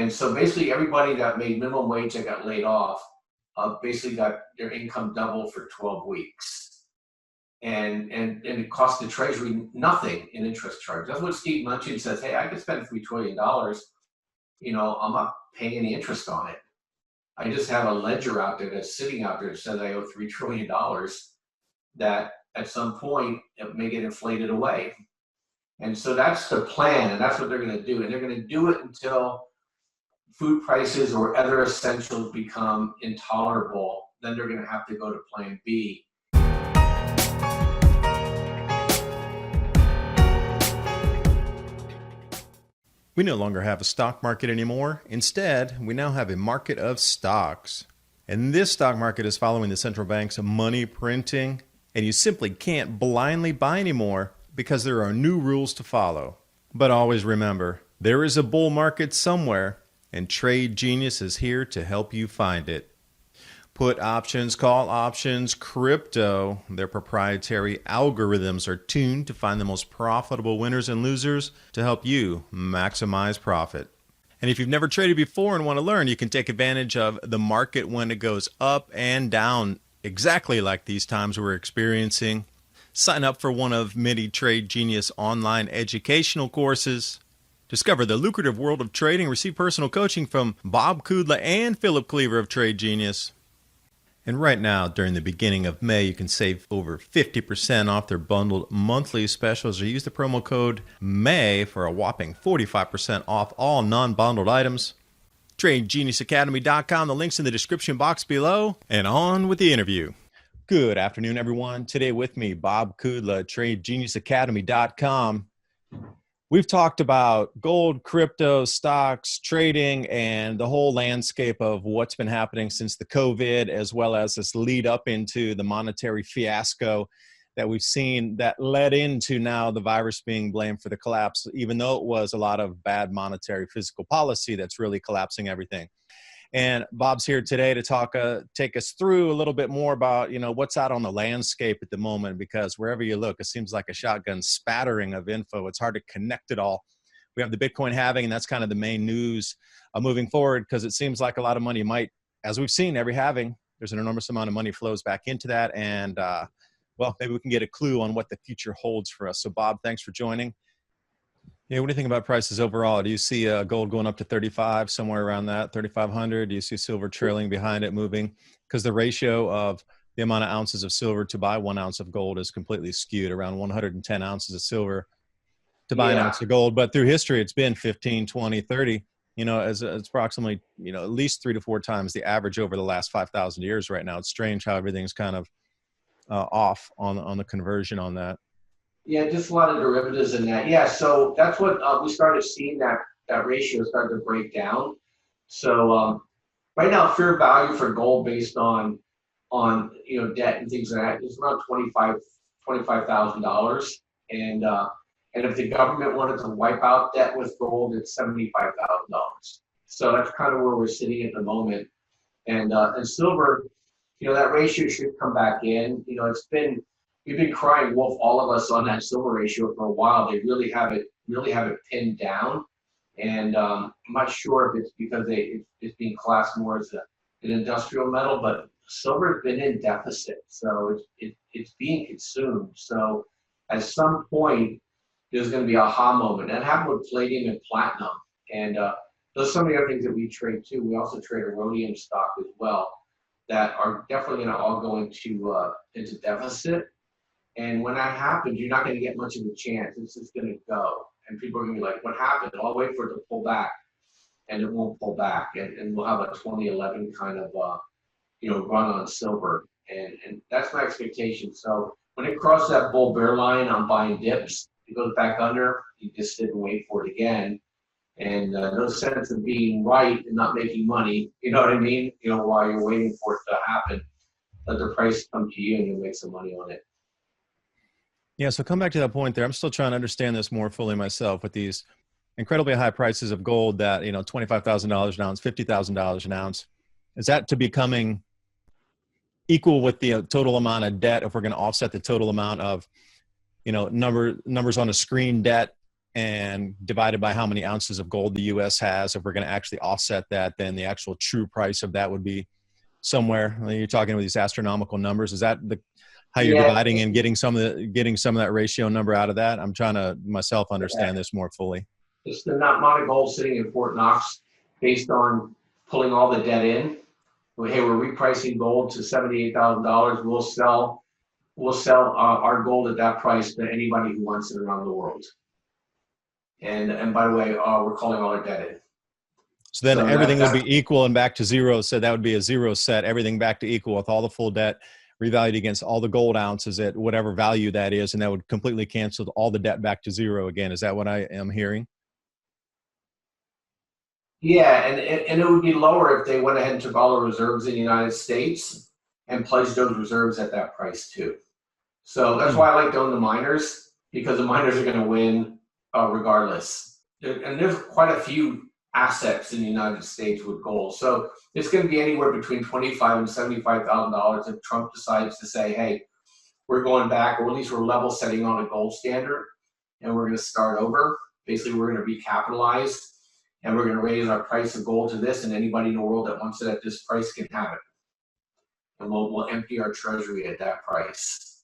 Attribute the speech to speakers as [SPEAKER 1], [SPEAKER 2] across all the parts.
[SPEAKER 1] And so basically everybody that made minimum wage that got laid off basically got their income doubled for 12 weeks. And it cost the Treasury nothing in interest charge. That's what Steve Mnuchin says. Hey, I could spend $3 trillion. I'm not paying any interest on it. I just have a ledger out there that's sitting out there that says I owe $3 trillion that at some point it may get inflated away. And so that's the plan, and that's what they're going to do. And they're going to do it until food prices or other essentials become intolerable. Then they're going to have to go to plan B.
[SPEAKER 2] We no longer have a stock market anymore. Instead, we now have a market of stocks. And this stock market is following the central bank's money printing, and you simply can't blindly buy anymore because there are new rules to follow. But always remember, there is a bull market somewhere, and Trade Genius is here to help you find it. Put options, call options, crypto. Their proprietary algorithms are tuned to find the most profitable winners and losers to help you maximize profit. And if you've never traded before and want to learn, you can take advantage of the market when it goes up and down, exactly like these times we're experiencing. Sign up for one of many Trade Genius online educational courses. Discover the lucrative world of trading. Receive personal coaching from Bob Kudla and Philip Cleaver of Trade Genius. And right now, during the beginning of May, you can save over 50% off their bundled monthly specials, or use the promo code MAY for a whopping 45% off all non-bundled items. TradeGeniusAcademy.com. The link's in the description box below. And on with the interview. Good afternoon, everyone. Today with me, Bob Kudla, TradeGeniusAcademy.com. We've talked about gold, crypto, stocks, trading, and the whole landscape of what's been happening since the COVID, as well as this lead up into the monetary fiasco that we've seen that led into now the virus being blamed for the collapse, even though it was a lot of bad monetary fiscal policy that's really collapsing everything. And Bob's here today to take us through a little bit more about, what's out on the landscape at the moment, because wherever you look, it seems like a shotgun spattering of info. It's hard to connect it all. We have the Bitcoin halving, and that's kind of the main news moving forward, because it seems like a lot of money might, as we've seen every halving, there's an enormous amount of money flows back into that. And, maybe we can get a clue on what the future holds for us. So Bob, thanks for joining. Yeah, what do you think about prices overall? Do you see gold going up to 35, somewhere around that, 3,500? Do you see silver trailing behind it, moving? Because the ratio of the amount of ounces of silver to buy 1 ounce of gold is completely skewed, around 110 ounces of silver to buy an ounce of gold. But through history, it's been 15, 20, 30, as it's approximately, at least 3 to 4 times the average over the last 5,000 years right now. It's strange how everything's kind of off on the conversion on that.
[SPEAKER 1] Yeah, just a lot of derivatives in that. Yeah, so that's what we started seeing, that ratio start to break down. So right now, fair value for gold based on debt and things like that is around $25,000, and if the government wanted to wipe out debt with gold, it's $75,000. So that's kind of where we're sitting at the moment. And silver, that ratio should come back in. We've been crying wolf, all of us, on that silver ratio for a while. They really have it pinned down, and I'm not sure if it's because it's being classed more as an industrial metal, but silver has been in deficit, so it's being consumed. So at some point, there's going to be an aha moment. That happened with palladium and platinum, and those are some of the other things that we trade too. We also trade a rhodium stock as well that are definitely going to all go into deficit. And when that happens, you're not going to get much of a chance. It's just going to go. And people are going to be like, what happened? I'll wait for it to pull back. And it won't pull back. And we'll have a 2011 kind of, run on silver. And that's my expectation. So when it crosses that bull bear line, I'm buying dips. It goes back under. You just sit and wait for it again. And no sense of being right and not making money. You know what I mean? While you're waiting for it to happen, let the price come to you and you'll make some money on it.
[SPEAKER 2] Yeah, so come back to that point there. I'm still trying to understand this more fully myself with these incredibly high prices of gold that, $25,000 an ounce, $50,000 an ounce. Is that to becoming equal with the total amount of debt if we're going to offset the total amount of, numbers on a screen debt and divided by how many ounces of gold the U.S. has, if we're going to actually offset that, then the actual true price of that would be somewhere. You're talking with these astronomical numbers. Is that how you're
[SPEAKER 1] Yeah,
[SPEAKER 2] dividing and getting some of that ratio number out of that? I'm trying to myself understand this more fully.
[SPEAKER 1] it's the amount of gold sitting in Fort Knox based on pulling all the debt in. Well, hey, we're repricing gold to $78,000. We'll sell our gold at that price to anybody who wants it around the world. And by the way, we're calling all our debt in.
[SPEAKER 2] So then everything would be equal and back to zero. So that would be a zero set, everything back to equal with all the full debt revalued against all the gold ounces at whatever value that is. And that would completely cancel all the debt back to zero again. Is that what I am hearing?
[SPEAKER 1] Yeah, and it would be lower if they went ahead and took all the reserves in the United States and pledged those reserves at that price too. So that's why I like to own the miners, because the miners are going to win regardless. And there's quite a few assets in the United States with gold. So it's going to be anywhere between $25,000 and $75,000 if Trump decides to say, hey, we're going back, or at least we're level setting on a gold standard, and we're going to start over. Basically, we're going to recapitalize, and we're going to raise our price of gold to this, and anybody in the world that wants it at this price can have it. And we'll empty our treasury at that price.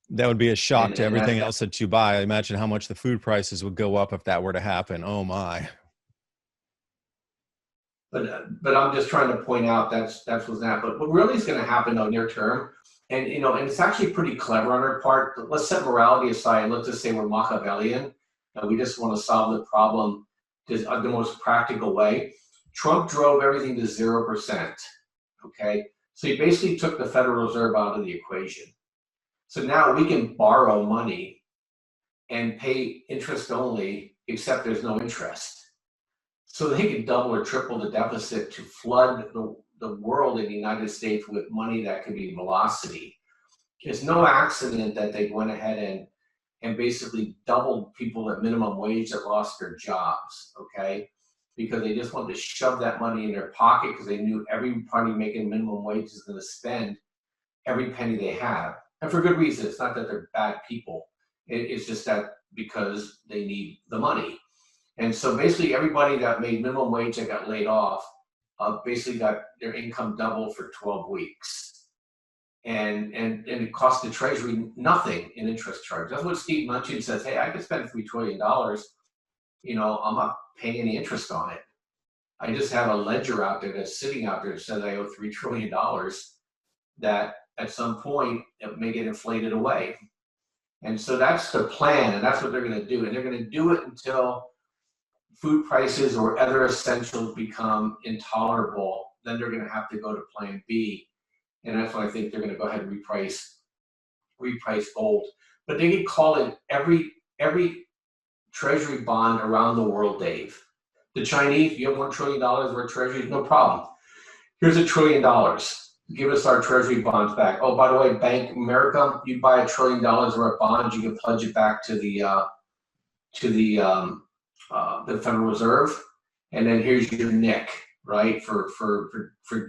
[SPEAKER 2] That would be a shock to everything else that you buy. I imagine how much the food prices would go up if that were to happen. Oh my.
[SPEAKER 1] But I'm just trying to point out that's what's that. But what really is going to happen though near term, and and it's actually pretty clever on our part. Let's set morality aside and let's just say we're Machiavellian and we just want to solve the problem the most practical way. Trump drove everything to 0%. Okay, so he basically took the Federal Reserve out of the equation. So now we can borrow money and pay interest only, except there's no interest. So they can double or triple the deficit to flood the world in the United States with money that could be velocity. It's no accident that they went ahead and basically doubled people at minimum wage that lost their jobs, okay? Because they just wanted to shove that money in their pocket because they knew everybody making minimum wage is going to spend every penny they have. And for good reason. It's not that they're bad people. It's just that because they need the money. And so basically everybody that made minimum wage that got laid off basically got their income doubled for 12 weeks. And it cost the Treasury nothing in interest charge. That's what Steve Mnuchin says, hey, I could spend $3 trillion. I'm not paying any interest on it. I just have a ledger out there that's sitting out there that says I owe $3 trillion that at some point it may get inflated away. And so that's the plan, and that's what they're going to do. And they're going to do it until food prices or other essentials become intolerable. Then they're going to have to go to plan B. And that's why I think they're going to go ahead and reprice gold. But they can call it every treasury bond around the world, Dave. The Chinese, you have $1 trillion worth of treasuries, no problem. Here's $1 trillion. Give us our treasury bonds back. Oh, by the way, Bank of America, you buy $1 trillion worth of bonds, you can pledge it back to the Federal Reserve, and then here's your nick, right, for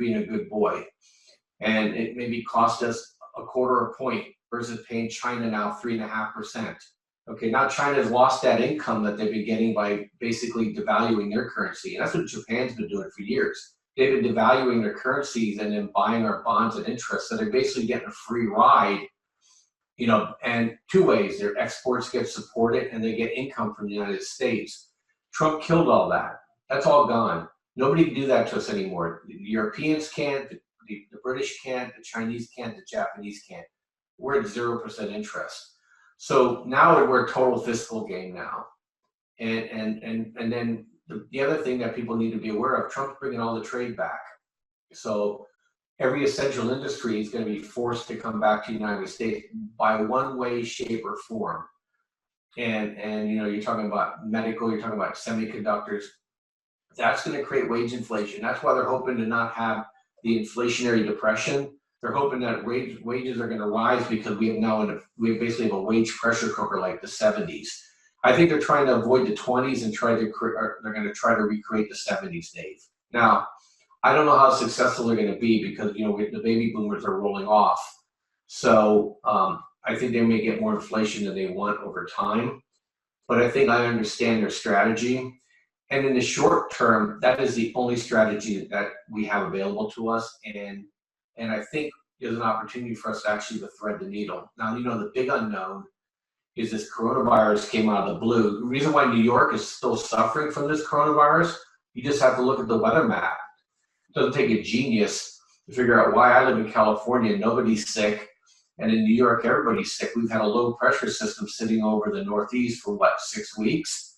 [SPEAKER 1] being a good boy. And it maybe cost us 1/4 point versus paying China now 3.5%. Okay, now China's lost that income that they've been getting by basically devaluing their currency, and that's what Japan's been doing for years. They've been devaluing their currencies and then buying our bonds at interest. So they're basically getting a free ride, and two ways. Their exports get supported and they get income from the United States. Trump killed all that. That's all gone. Nobody can do that to us anymore. The Europeans can't, the British can't, the Chinese can't, the Japanese can't. We're at 0% interest. So now we're a total fiscal game now. And then the other thing that people need to be aware of, Trump's bringing all the trade back. So every essential industry is going to be forced to come back to the United States by one way, shape, or form. And you're talking about medical, you're talking about semiconductors. That's going to create wage inflation. That's why they're hoping to not have the inflationary depression. They're hoping that wages are going to rise because we basically have a wage pressure cooker like the 70s. I think they're trying to avoid the 20s and they're going to try to recreate the 70s, Dave. Now, I don't know how successful they're going to be because the baby boomers are rolling off. So I think they may get more inflation than they want over time. but I think I understand their strategy. And in the short term, that is the only strategy that we have available to us. And I think there's an opportunity for us actually to thread the needle. Now, the big unknown is this coronavirus came out of the blue. The reason why New York is still suffering from this coronavirus, you just have to look at the weather map. It doesn't take a genius to figure out why I live in California, nobody's sick, and in New York, everybody's sick. We've had a low pressure system sitting over the Northeast for 6 weeks,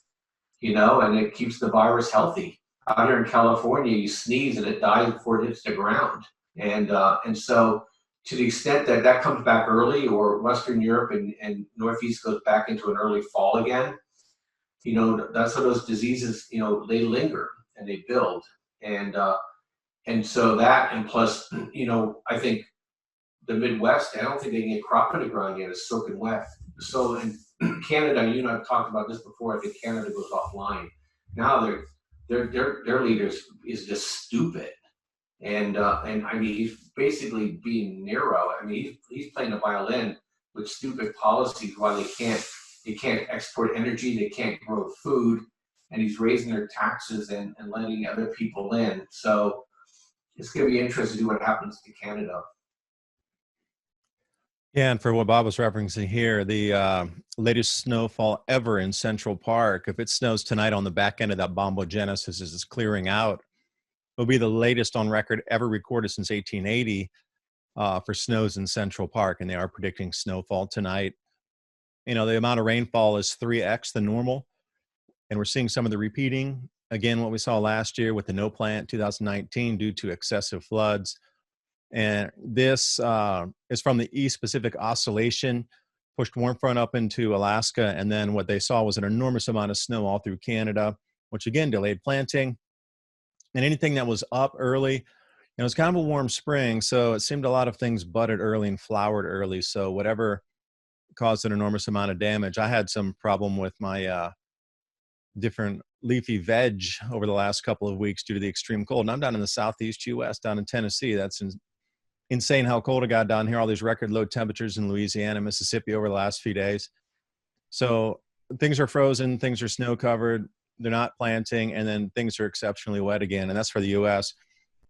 [SPEAKER 1] and it keeps the virus healthy. Out here in California, you sneeze and it dies before it hits the ground. And so to the extent that that comes back early, or Western Europe and Northeast goes back into an early fall again, that's how those diseases, they linger and they build. And so that, and plus, I think the Midwest, I don't think they can get crop in the ground yet. It's soaking wet. So in Canada, you and I've talked about this before. I think Canada goes offline. Now their leaders is just stupid. And I mean, he's basically being Nero. I mean, he's playing the violin with stupid policies while they can't export energy, they can't grow food, and he's raising their taxes and letting other people in. So it's going to be interesting to see what happens to Canada.
[SPEAKER 2] Yeah, and for what Bob was referencing here, the latest snowfall ever in Central Park, if it snows tonight on the back end of that bombogenesis as it's clearing out, it'll be the latest on record ever recorded since 1880 for snows in Central Park, and they are predicting snowfall tonight. The amount of rainfall is 3x the normal, and we're seeing some of the repeating. Again, what we saw last year with the no plant 2019 due to excessive floods. And this is from the East Pacific Oscillation, pushed warm front up into Alaska, and then what they saw was an enormous amount of snow all through Canada, which again delayed planting. And anything that was up early, it was kind of a warm spring, so it seemed a lot of things budded early and flowered early. So whatever caused an enormous amount of damage. I had some problem with my different leafy veg over the last couple of weeks due to the extreme cold. And I'm down in the southeast U.S., down in Tennessee. That's insane how cold it got down here. All these record low temperatures in Louisiana, Mississippi over the last few days. So things are frozen, things are snow covered, they're not planting, and then things are exceptionally wet again. And that's for the U.S.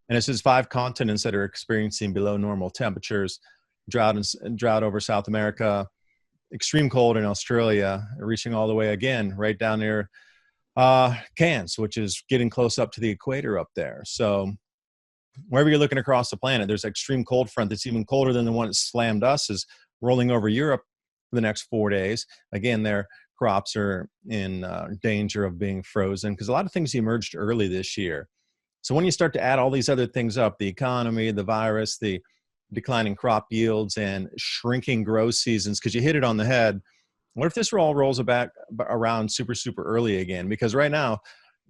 [SPEAKER 2] And it's just 5 continents that are experiencing below normal temperatures, drought over South America, extreme cold in Australia, reaching all the way again right down near Cairns, which is getting close up to the equator up there. So wherever you're looking across the planet, there's an extreme cold front that's even colder than the one that slammed us, is rolling over Europe for the next 4 days. Again, their crops are in danger of being frozen because a lot of things emerged early this year. So when you start to add all these other things up, the economy, the virus, the declining crop yields, and shrinking grow seasons, because you hit it on the head, what if this all rolls back around super, super early again? Because right now,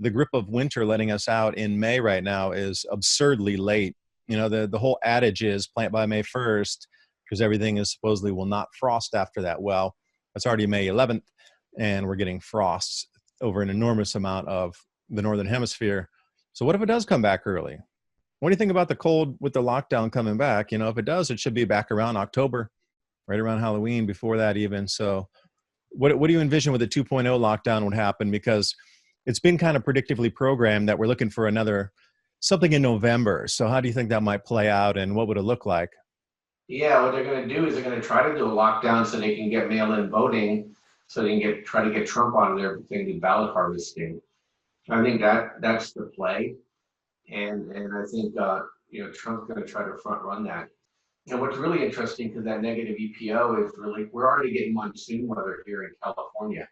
[SPEAKER 2] the grip of winter letting us out in May right now is absurdly late. The whole adage is plant by May 1st, because everything is supposedly will not frost after that. Well, it's already May 11th, and we're getting frosts over an enormous amount of the Northern Hemisphere. So what if it does come back early? What do you think about the cold with the lockdown coming back? If it does, it should be back around October, right around Halloween, before that even. So what do you envision with the 2.0 lockdown would happen? Because it's been kind of predictively programmed that we're looking for something in November. So how do you think that might play out, and what would it look like?
[SPEAKER 1] Yeah, what they're going to do is they're going to try to do a lockdown so they can get mail-in voting, so they can try to get Trump on there thing, the ballot harvesting. I think that's the play, and I think Trump's going to try to front run that. And what's really interesting, because that negative EPO is really, we're already getting monsoon weather here in California.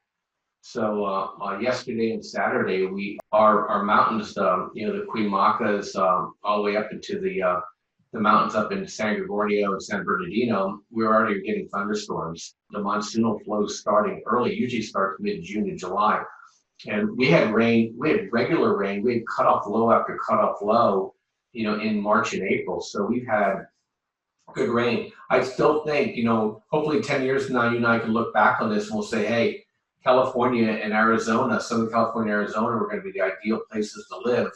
[SPEAKER 1] So yesterday and Saturday, our mountains, the Queen Macas, all the way up into the mountains up in San Gregorio and San Bernardino, we're already getting thunderstorms. The monsoonal flow starting early, usually starts mid-June to July. And we had rain, we had regular rain, we had cutoff low after cutoff low, in March and April. So we've had good rain. I still think, hopefully 10 years from now, you and I can look back on this and we'll say, hey, California and Arizona, Southern California and Arizona were going to be the ideal places to live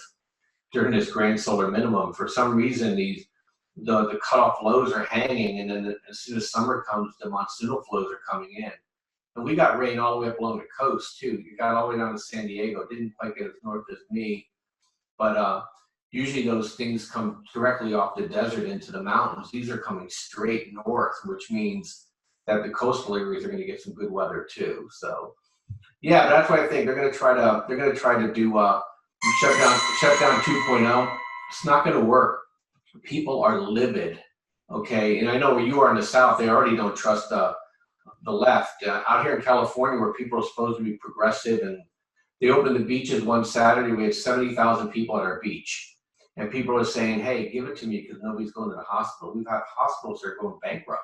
[SPEAKER 1] during this grand solar minimum. For some reason, the cutoff lows are hanging, and then as soon as summer comes, the monsoonal flows are coming in. And we got rain all the way up along the coast too. You got all the way down to San Diego. It didn't quite get as north as me, but usually those things come directly off the desert into the mountains. These are coming straight north, which means that the coastal areas are going to get some good weather too. So yeah, that's why I think they're going to try to do shut down 2.0. It's not going to work. People are livid. Okay, and I know where you are in the South, they already don't trust the left. Out here in California, where people are supposed to be progressive, and they opened the beaches one Saturday, we had 70,000 people at our beach. And people are saying, hey, give it to me because nobody's going to the hospital. We've had hospitals that are going bankrupt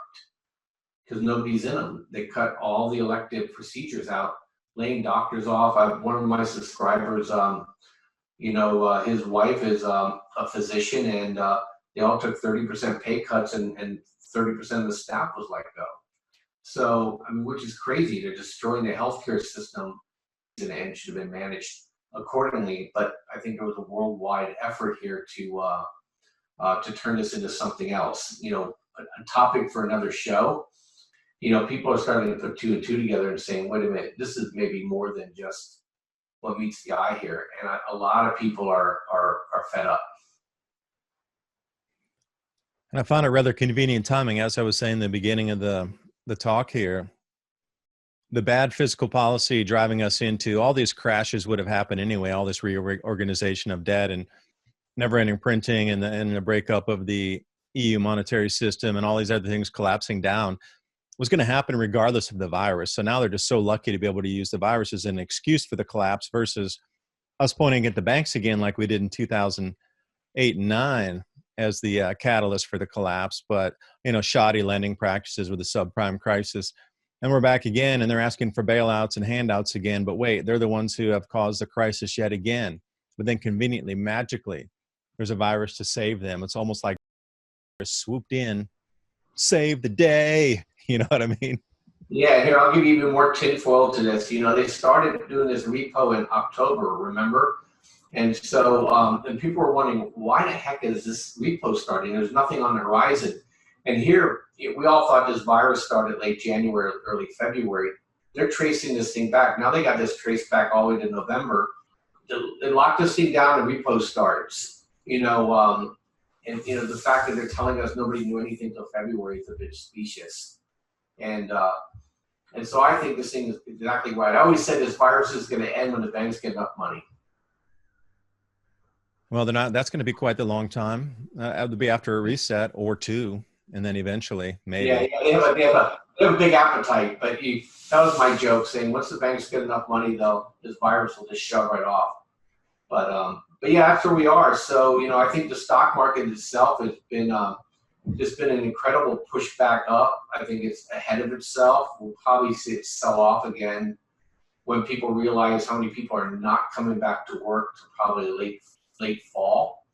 [SPEAKER 1] because nobody's in them. They cut all the elective procedures out, laying doctors off. One of my subscribers, his wife is a physician, and they all took 30% pay cuts, and 30% of the staff was let go. So, I mean, which is crazy. They're destroying the healthcare system, and it should have been managed accordingly. But I think there was a worldwide effort here to turn this into something else. You know, a topic for another show. You know, people are starting to put two and two together and saying, wait a minute, this is maybe more than just what meets the eye here. And a lot of people are fed up.
[SPEAKER 2] And I found it rather convenient timing, as I was saying in the beginning of the talk here. The bad fiscal policy driving us into all these crashes would have happened anyway, all this reorganization of debt and never-ending printing and the breakup of the EU monetary system and all these other things collapsing down was going to happen regardless of the virus. So now they're just so lucky to be able to use the virus as an excuse for the collapse versus us pointing at the banks again like we did in 2008 and 9 as the catalyst for the collapse. But, you know, shoddy lending practices with the subprime crisis. And we're back again, and they're asking for bailouts and handouts again. But wait, they're the ones who have caused the crisis yet again. But then conveniently, magically, there's a virus to save them. It's almost like swooped in, save the day. You know what I mean?
[SPEAKER 1] Yeah, here, I'll give you even more tinfoil to this. You know, they started doing this repo in October, remember? And so, and people were wondering, why the heck is this repo starting? There's nothing on the horizon. And here, we all thought this virus started late January, early February. They're tracing this thing back. Now they got this traced back all the way to November. They locked this thing down and repo starts. And the fact that they're telling us nobody knew anything until February is a bit specious. And so I think this thing is exactly right. I always said this virus is going to end when the banks get enough money.
[SPEAKER 2] Well, they're not. That's going to be quite the long time. It would be after a reset or two, and then eventually, maybe.
[SPEAKER 1] Yeah, they have a big appetite. But that was my joke, saying once the banks get enough money, this virus will just shove right off. But yeah, that's where we are. So I think the stock market itself has been just been an incredible push back up. I think it's ahead of itself. We'll probably see it sell off again when people realize how many people are not coming back to work to probably late fall.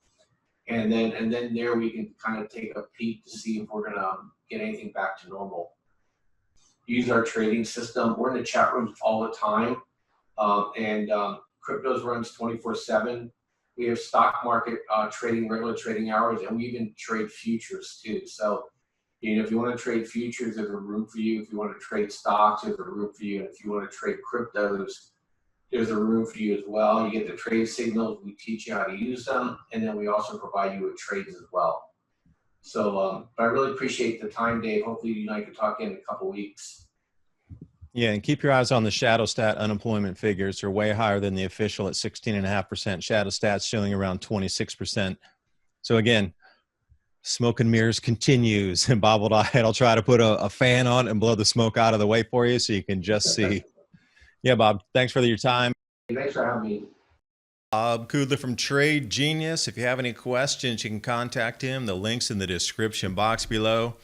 [SPEAKER 1] And then there we can kind of take a peek to see if we're gonna get anything back to normal. Use our trading system. We're in the chat rooms all the time. And cryptos runs 24/7. We have stock market trading, regular trading hours, and we even trade futures too. So, if you want to trade futures, there's a room for you. If you want to trade stocks, there's a room for you. And if you want to trade cryptos, there's a room for you as well. You get the trade signals. We teach you how to use them, and then we also provide you with trades as well. So, but I really appreciate the time, Dave. Hopefully, you and I can talk in a couple weeks.
[SPEAKER 2] Yeah, and keep your eyes on the shadow stat unemployment figures. They're way higher than the official at 16.5%. Shadow stats showing around 26%. So again, smoke and mirrors continues. And Bob I'll try to put a fan on and blow the smoke out of the way for you so you can just see. Yeah, Bob, thanks for your time.
[SPEAKER 1] Thanks for having me.
[SPEAKER 2] Bob Kudla from Trade Genius. If you have any questions, you can contact him. The link's in the description box below.